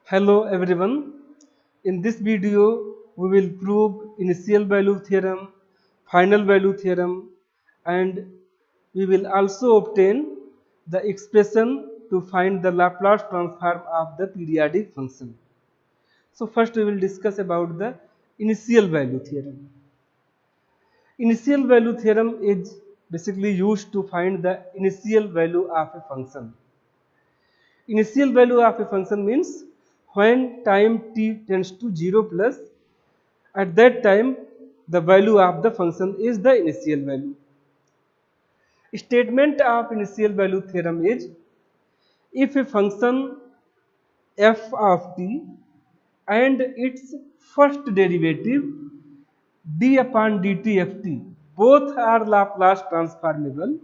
Hello everyone. In this video, we will prove initial value theorem, final value theorem, and we will also obtain the expression to find the Laplace transform of the periodic function. So first we will discuss about the initial value theorem. Initial value theorem is basically used to find the initial value of a function. Initial value of a function means when time t tends to 0 plus, at that time the value of the function is the initial value. Statement of initial value theorem is if a function f of t and its first derivative d upon dt of t both are Laplace transformable,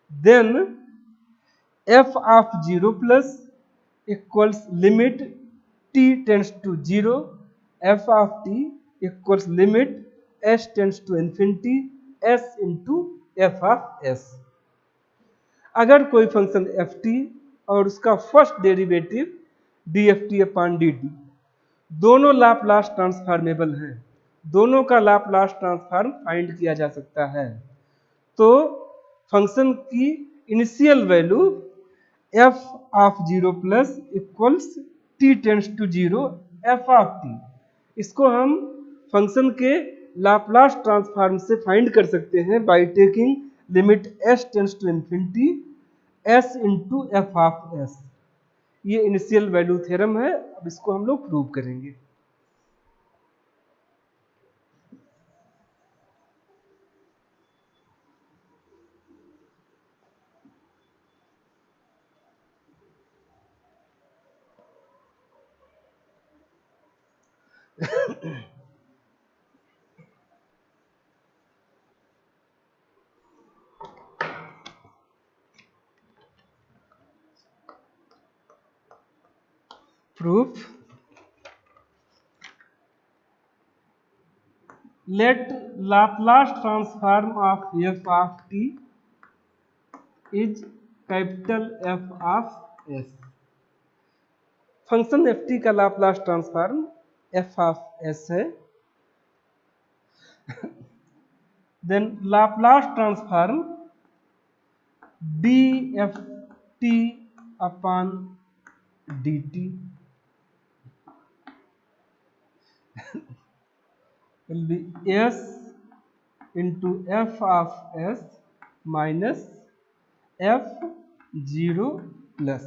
then f of 0 plus equals limit t tends to 0, f of t equals limit s tends to infinity s into f of s. अगर कोई function F T और उसका first derivative D F T upon D T दोनों Laplace transformable हैं, दोनों का Laplace transform find किया जा सकता है, तो फंक्शन की initial value f of 0 plus equals t tends to 0 f of t, इसको हम फंक्शन के लाप्लास ट्रांसफॉर्म से फाइंड कर सकते हैं by taking limit s tends to infinity s into F of s. ये इनिशियल वैल्यू थ्योरम है. अब इसको हम लोग प्रूव करेंगे. Proof. Let Laplace transform of f of t is capital F of s. Function F T का Laplace transform F of S है. Then Laplace transform D F T upon D T will be s into f of s minus f 0 plus.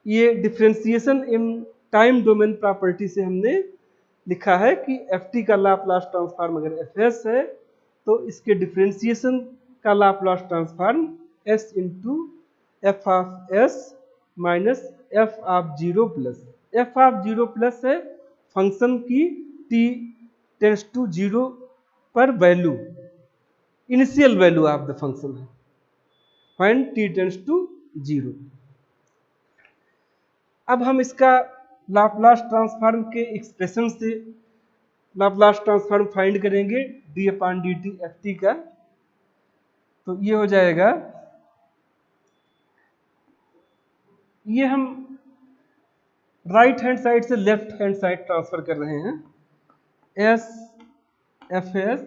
ये differentiation in time domain property से हमने लिखा है कि F T का Laplace transform अगर F S है तो इसके डिफरेंशिएशन का Laplace transform S into F of S minus F of 0 plus. F of 0 plus है फंक्शन की t टेंड्स टू 0 पर value, initial value of the function है व्हेन t टेंड्स टू 0. अब हम इसका लाप्लास ट्रांसफॉर्म के expression से Laplace transform find करेंगे d upon D T F T का. तो ये हो जाएगा, ये हम राइट हैंड साइड से लेफ्ट हैंड साइड ट्रांसफर कर रहे हैं. S f s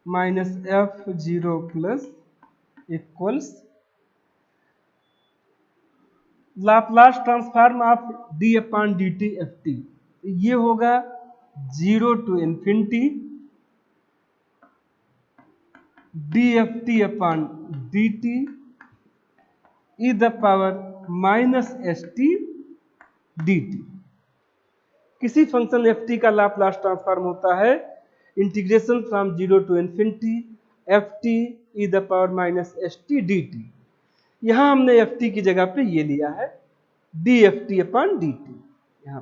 minus f 0 plus equals Laplace transform of d upon D T F t. ये होगा 0 to infinity d F T upon D t e the power minus S T D t. किसी function F T का Laplace transform होता है integration from 0 to infinity f t e the power minus S T D t. यहां हमने F T की जगह पे ये लिया है d F T upon D t. यहां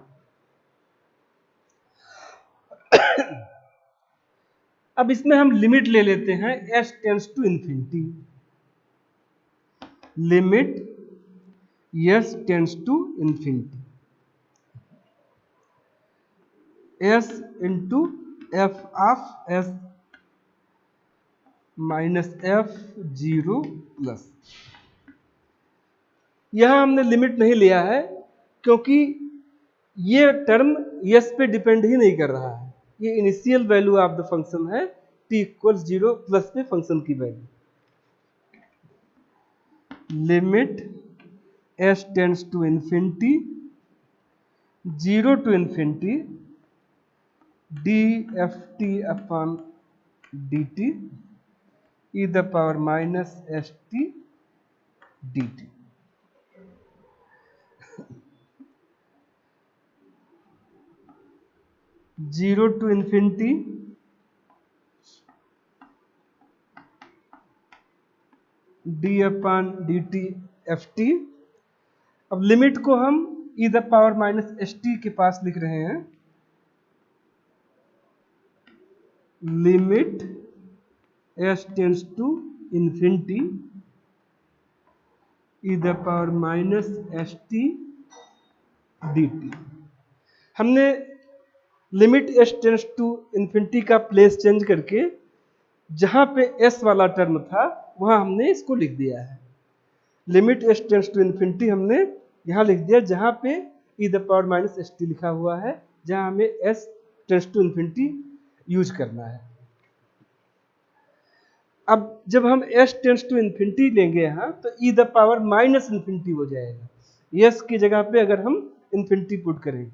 अब इसमें हम लिमिट ले लेते हैं s tends to infinity, limit s tends to infinity s into F of s minus f 0 plus. यहां हमने लिमिट नहीं लिया है क्योंकि ये टर्म यस पे डिपेंड ही नहीं कर रहा है, ये initial value of the function है t इक्वल्स 0 प्लस पे फंक्शन की value. Limit s tends to infinity 0 to infinity dft upon dt e the power minus st dt। Zero to infinity D upon D T F T. अब limit को हम E the power minus S T के पास लिख रहे हैं। Limit S tends to infinity E the power minus S T D T. हमने limit S tends to infinity का प्लेस चेंज करके जहां पे एस वाला टर्म था वहां हमने इसको लिख दिया है। Limit S tends to infinity हमने यहां लिख दिया जहां पे E the power minus S T लिखा हुआ है, जहां हमें S tends to infinity use करना है। अब जब हम एस टेंस टू इंफिनिटी लेंगे यहाँ तो ई द पावर माइनस इंफिनिटी हो जाएगा, एस की जगह पे अगर हम इंफिनिटी पुट करेंगे।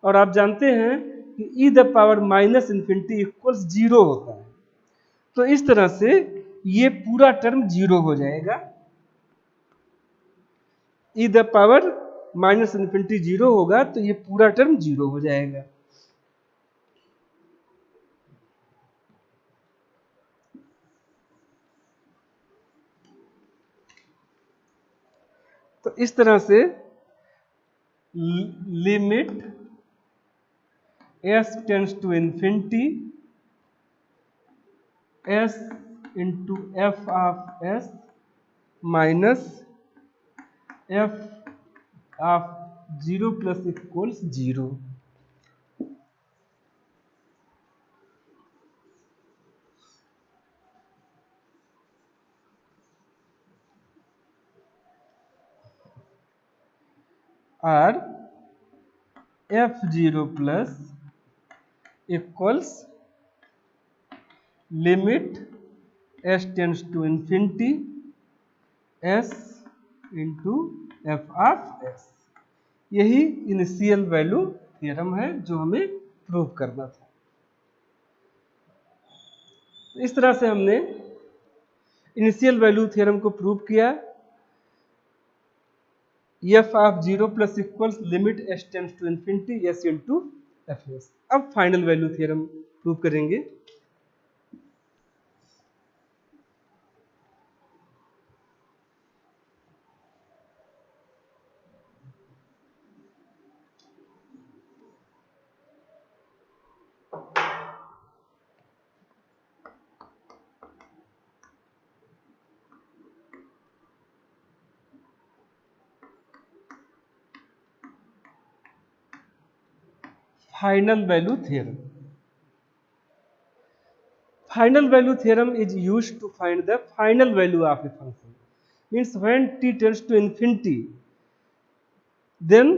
और आप जानते हैं कि E the power minus infinity equals 0 होता है, तो इस तरह से ये पूरा टर्म 0 हो जाएगा। ई द पावर माइनस इंफिनिटी 0 होगा तो ये पूरा टर्म 0 हो जाएगा। तो इस तरह से limit s tends to infinity s into F of s minus f of 0 plus equals 0। और f0 plus equals limit s tends to infinity s into F of s। यही इनिशियल वैल्यू थ्योरम है जो हमें prove करना था। तो इस तरह से हमने इनिशियल वैल्यू थ्योरम को प्रूव किया। F of 0 plus equals limit s tends to infinity s into f s. अब फाइनल वैल्यू थ्योरम प्रूव करेंगे। Final value theorem. Final value theorem is used to find the final value of a function. Means when t tends to infinity, then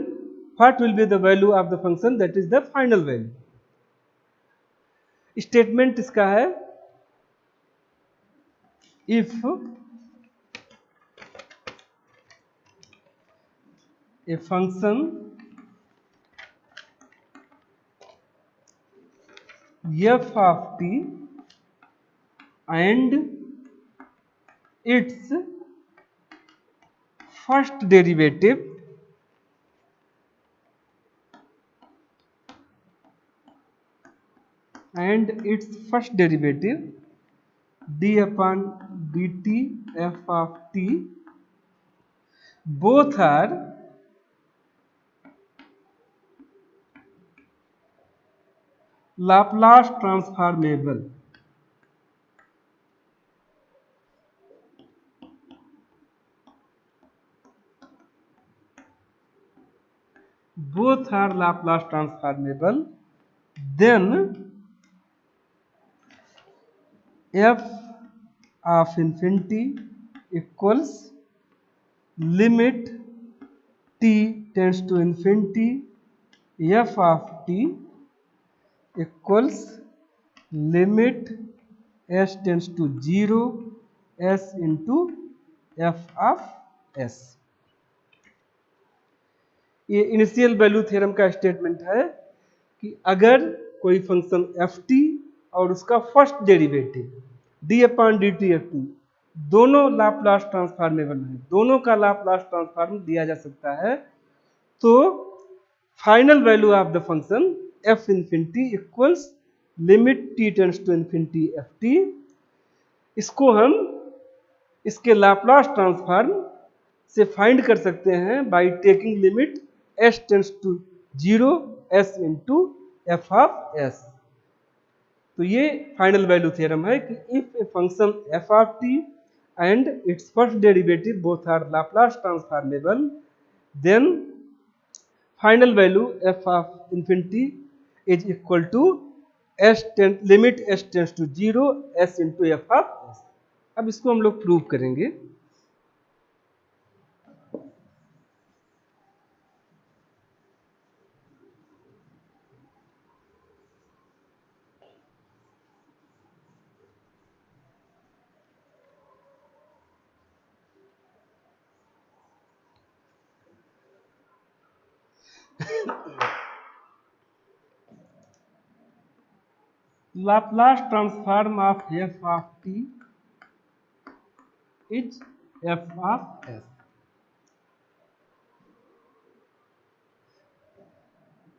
what will be the value of the function, that is the final value. Statement इसका है if a function f of t and its first derivative d upon dt f of t both are Laplace transformable. Both are Laplace transformable. Then f of infinity equals limit t tends to infinity f of t equals limit s tends to 0 s into f of s। ये initial value theorem का statement है कि अगर कोई function F T और उसका first derivative D upon D T F T दोनों Laplace transformable है, दोनों का लाप्लास ट्रांसफॉर्म दिया जा सकता है, तो final value of the function f infinity equals limit t tends to infinity f t. इसको हम इसके लाप्लास ट्रांसफॉर्म से फाइंड कर सकते हैं by taking limit s tends to 0 s into F of s। तो ये फाइनल वैल्यू थ्योरम है कि if a function f of t and its first derivative both are Laplace transformable, then final value f of infinity is equal to limit s tends to 0 s into F of s। अब इसको हम लोग prove करेंगे। Laplace transform of f of t is f of s,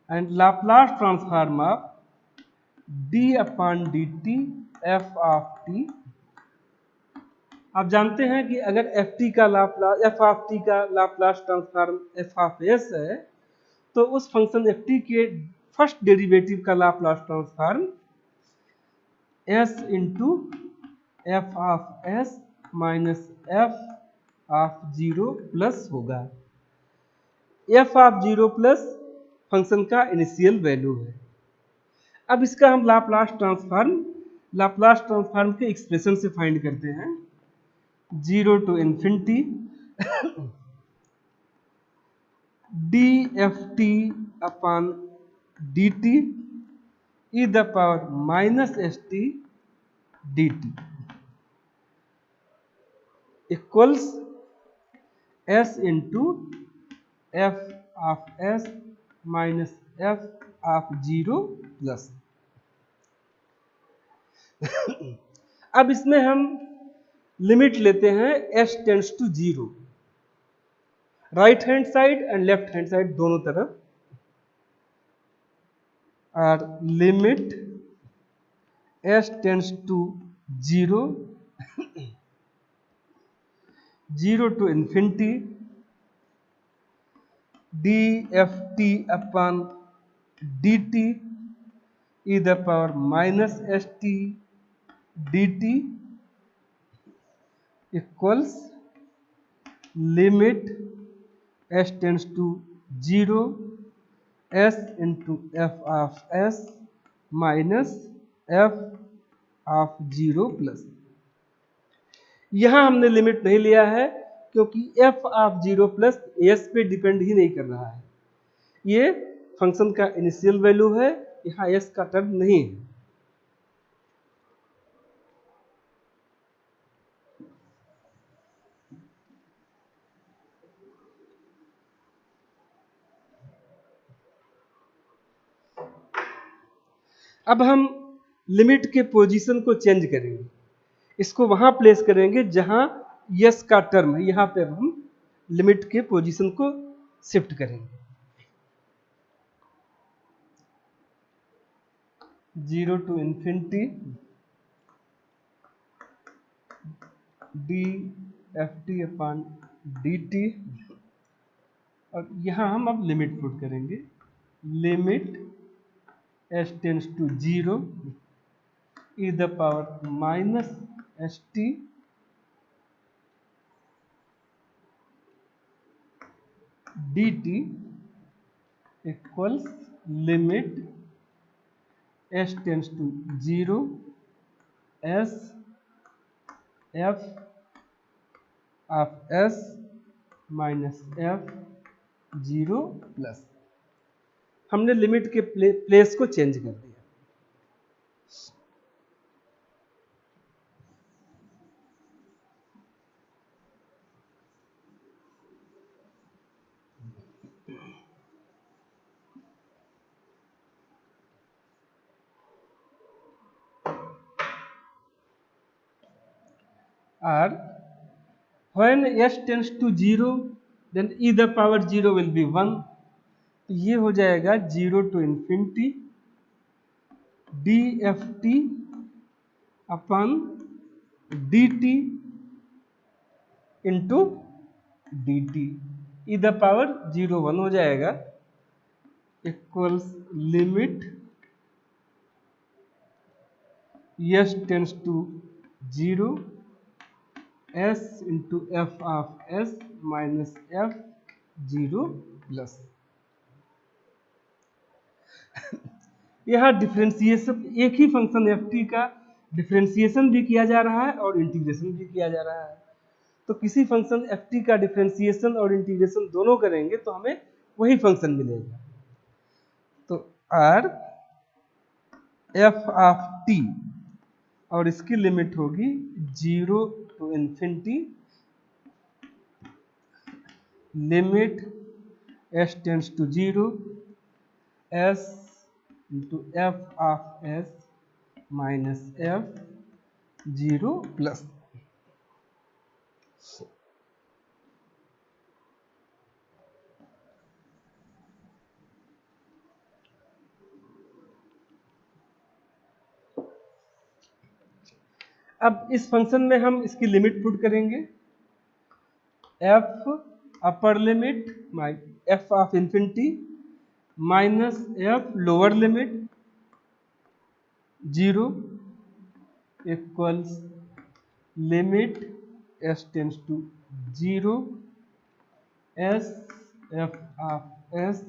and Laplace transform of d upon dt f of t। आप जानते हैं कि अगर एफ टी का लाप्लास एफ ऑफ टी का Laplace transform F of S है, तो उस फंक्शन एफ टी के फर्स्ट डेरिवेटिव का Laplace transform S into F of S minus F of 0 plus होगा। एफ ऑफ 0 प्लस फंक्शन का initial value है। अब इसका हम लाप्लास ट्रांसफॉर्म के एक्सप्रेशन से फाइंड करते हैं। 0 to infinity dft upon dt e the power minus st dt equals s into f of s minus f of 0 plus। अब इसमें हम लिमिट लेते हैं s tends to 0, right hand side and left hand side दोनों तरफ, और limit s tends to 0 0 to infinity dft upon dt e the power minus st dt equals limit s tends to 0 s into f of s minus f of 0 plus। यहां हमने limit नहीं लिया है क्योंकि f of 0 plus s पे depend ही नहीं कर रहा है, ये फंक्शन का इनिशियल वैल्यू है, यहां s का टर्म नहीं है। अब हम लिमिट के पोजीशन को चेंज करेंगे, इसको वहां प्लेस करेंगे जहां यस का टर्म है, यहां पे हम लिमिट के पोजीशन को शिफ्ट करेंगे। 0 to infinity dft upon dt, और यहां हम अब लिमिट पुट करेंगे, limit s tends to 0 e the power minus st dt equals limit s tends to 0 s f of s minus f 0 plus, हमने limit के place को change कर दिया। और when s tends to 0 then e the power 0 will be 1, तो ये हो जाएगा 0 to infinity dft upon dt into dt, e the power 0 1 हो जाएगा equals limit s tends to 0 s into F of s minus f 0 plus. यहाँ differentiation, एक ही function F T का डिफ्रेंसिएशन भी किया जा रहा है और इंटीग्रेशन भी किया जा रहा है। तो किसी फंक्शन एफ टी का डिफ्रेंसिएशन और इंटीग्रेशन दोनों करेंगे तो हमें वही फंक्शन मिलेगा। तो आर एफ ऑफ टी और इसकी लिमिट होगी 0 to infinity limit s tends to 0 s into F of s minus f 0 plus. अब इस फंक्शन में हम इसकी लिमिट पुट करेंगे, f upper limit f of infinity minus f lower limit 0 equals limit s tends to 0 s f of s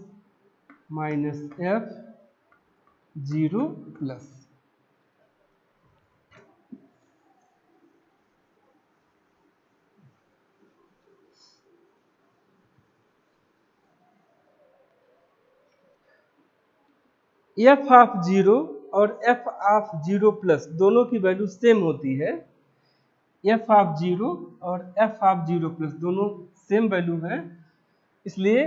minus f 0 plus. F of 0 और f of 0 plus दोनों की value same होती है। F of 0 और f of 0 plus दोनों same value है, इसलिए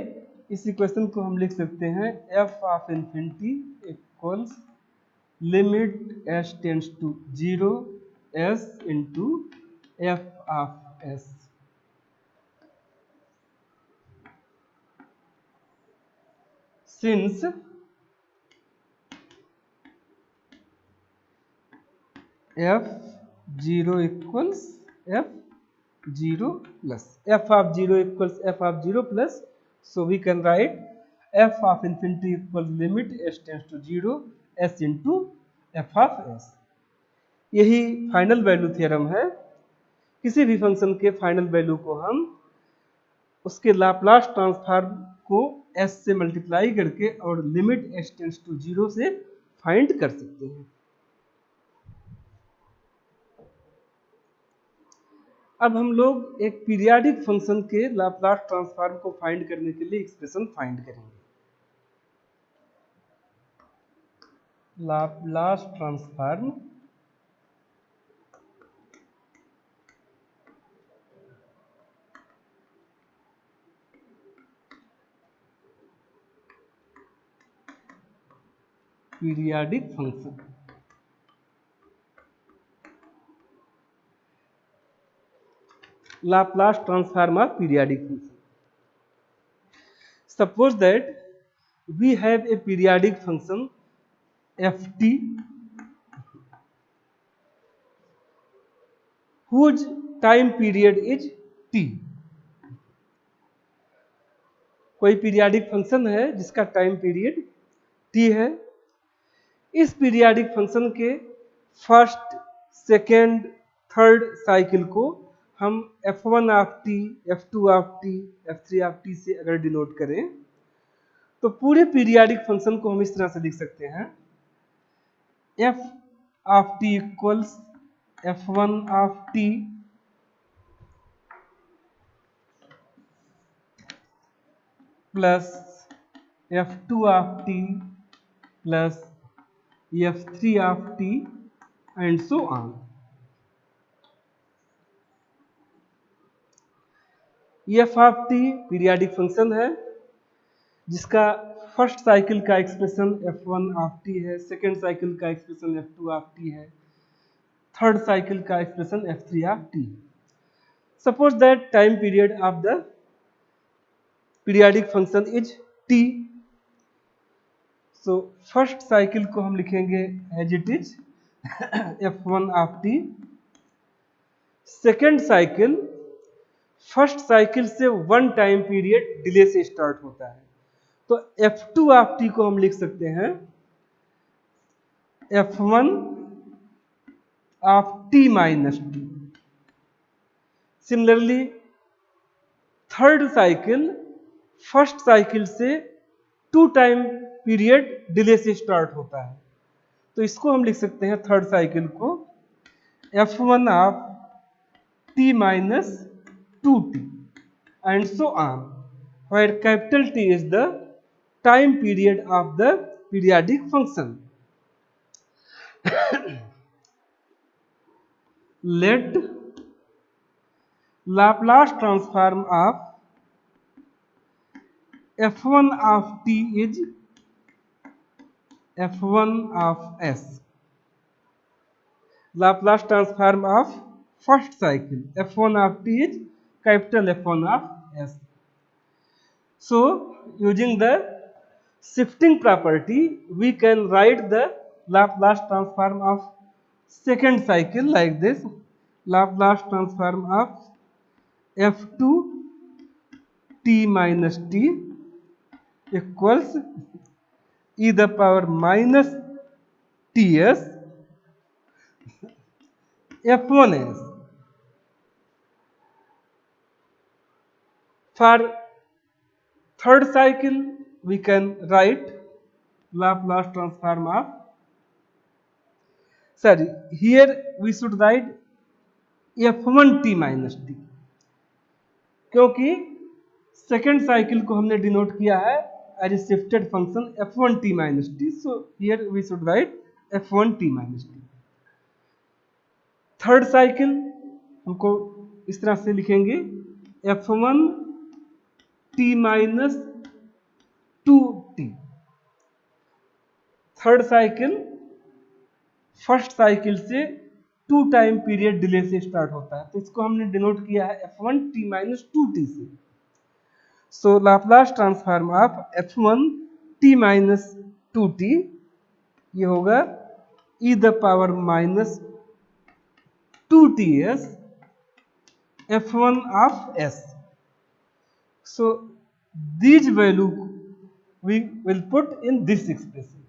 इस इक्वेशन को हम लिख सकते हैं f of infinity equals limit s tends to 0 s into F of s. Since f 0 equals f 0 plus, f of 0 equals f of 0 plus, so we can write f of infinity equals limit s tends to 0 s into f of s। यही final value theorem है। किसी भी function के final value को हम उसके Laplace transform को s से मल्टीप्लाई करके और लिमिट s टेंड्स टू 0 से फाइंड कर सकते हैं। अब हम लोग एक पीरियाडिक फंक्शन के लाप्लास ट्रांसफॉर्म को फाइंड करने के लिए एक्सप्रेशन फाइंड करेंगे। Laplace transform periodic function, Laplace transform of periodic function. Suppose that we have a periodic function ft whose time period is t। कोई पीरियाडिक फंक्शन है जिसका time period t है। इस पीरियाडिक फंक्शन के first, second, third cycle को हम f1 of t, f2 of t, f3 of t से अगर डिनोट करें तो पूरे पीरियाडिक फंक्शन को हम इस तरह से लिख सकते हैं f of t equals f1 of t plus f2 of t plus f3 of t and so on. F of T periodic function है जिसका फर्स्ट साइकिल का एक्सप्रेशन f1 ऑफ टी है, सेकेंड साइकिल का expression f2 of T है, third cycle का expression f3 of T. Suppose that time period of the periodic function is t। So first cycle को हम लिखेंगे as it is f1 of T. Second cycle first cycle से one time period delay से start होता है, तो f2 of t को हम लिख सकते हैं f1 of t minus T. Similarly third cycle first cycle से टू टाइम पीरियड डिले से स्टार्ट होता है, तो इसको हम लिख सकते हैं थर्ड साइकिल को f1 of t minus 2t and so on, where capital T is the time period of the periodic function. Let Laplace transform of f1 of t is f1 of s. Laplace transform of first cycle f1 of t is capital F1 of s. So using the shifting property we can write the Laplace transform of second cycle like this: Laplace transform of f2 t minus t equals e the power minus ts f1s. For third cycle we can write Laplace transform of, sorry, here we should write f1 t minus t, क्योंकि second cycle को हमने denote किया है as a shifted function f1 t minus t, so here we should write f1 t minus t. Third cycle हमको इस तरह से लिखेंगे f1 t minus 2t। Third cycle first cycle से टू टाइम पीरियड डिले से start होता है, तो इसको हमने डिनोट किया है f1 t minus 2t से। So Laplace transform of f1 t minus 2t ये होगा e the power minus 2ts f1 of s. So these value we will put in this expression.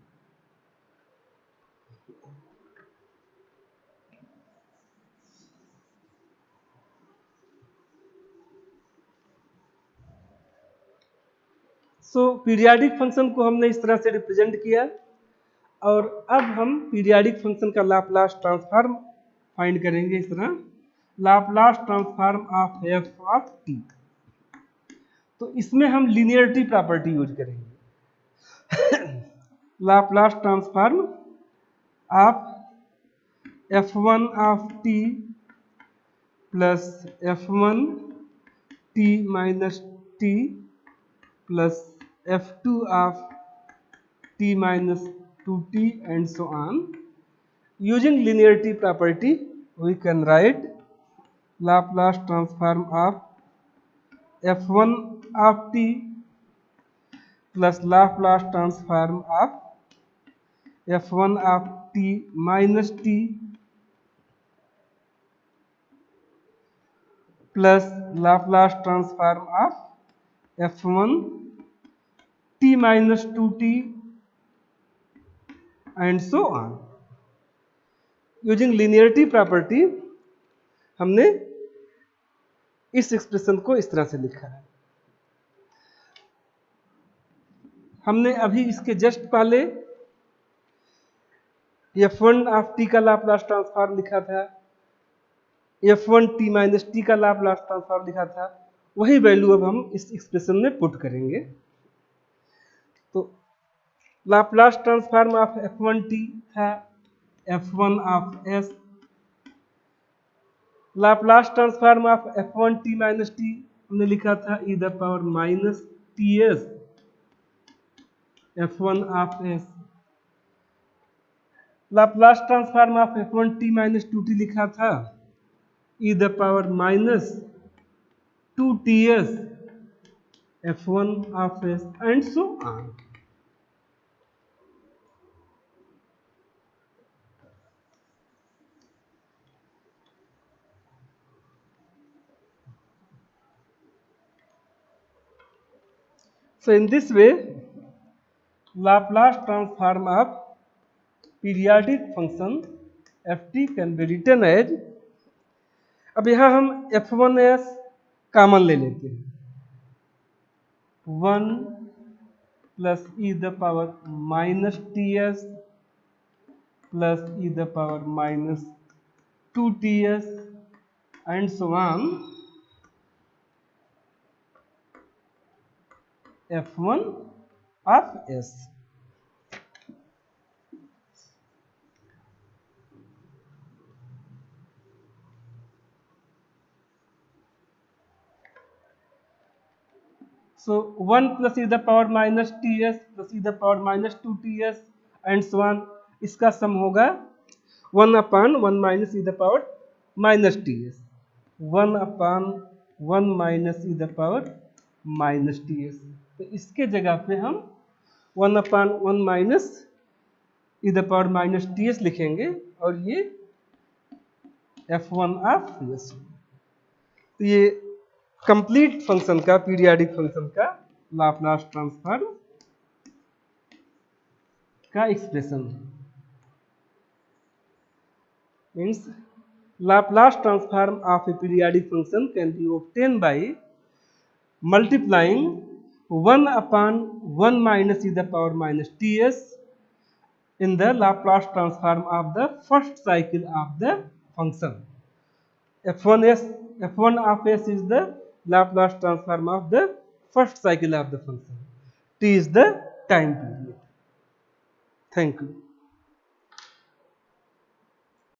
So periodic function को हमने इस तरह से represent किया, और अब हम पीरियाडिक फंक्शन का लाप्लास ट्रांसफॉर्म फाइंड करेंगे इस तरह: Laplace transform of f of t। तो इसमें हम लीनियरिटी प्रॉपर्टी यूज करेंगे। Laplace transform of f1 of t plus f1 t minus t plus f2 of t minus 2t and so on. Using linearity property we can write Laplace transform of f1 of t plus Laplace transform of f1 of t minus t plus Laplace transform of f1 t minus 2t and so on. Using linearity property हमने इस expression को इस तरह से लिखा है। हमने अभी इसके जस्ट पहले f1 ऑफ t का लाप्लास ट्रांसफॉर्म लिखा था, f1 t माइनस t का लाप्लास ट्रांसफॉर्म लिखा था, वही वैल्यू अब हम इस एक्सप्रेशन में पुट करेंगे। तो लाप्लास ट्रांसफॉर्म ऑफ f1t था f1 of s, Laplace transform of f1t minus T हमने लिखा था e the power minus T S f1 of s, Laplace transform of f1t minus 2t लिखा था e the power minus 2ts f1 of s and so on. So in this way, Laplace transform of periodic function ft can be written as, अब यहाँ हम f1s common ले लेते हैं, 1 plus E the power minus T S plus E the power minus 2ts and so on f1 of s. So 1 plus e the power minus ts plus e the power minus 2ts and so on, इसका सम होगा 1 अपान 1 minus E the power minus ts, 1 upon 1 minus E the power minus ts. तो इसके जगह पे हम 1 अपान 1 minus E the power minus ts लिखेंगे और ये f1 ऑफ s. तो ये कंप्लीट फंक्शन का, पीरियाडिक फंक्शन का लाप्लास ट्रांसफॉर्म का expression means Laplace transform of A periodic function can be obtain by multiplying 1 upon 1 minus e the power minus ts in the Laplace transform of the first cycle of the function. f1 of s is the Laplace transform of the first cycle of the function. T is the time period. Thank you.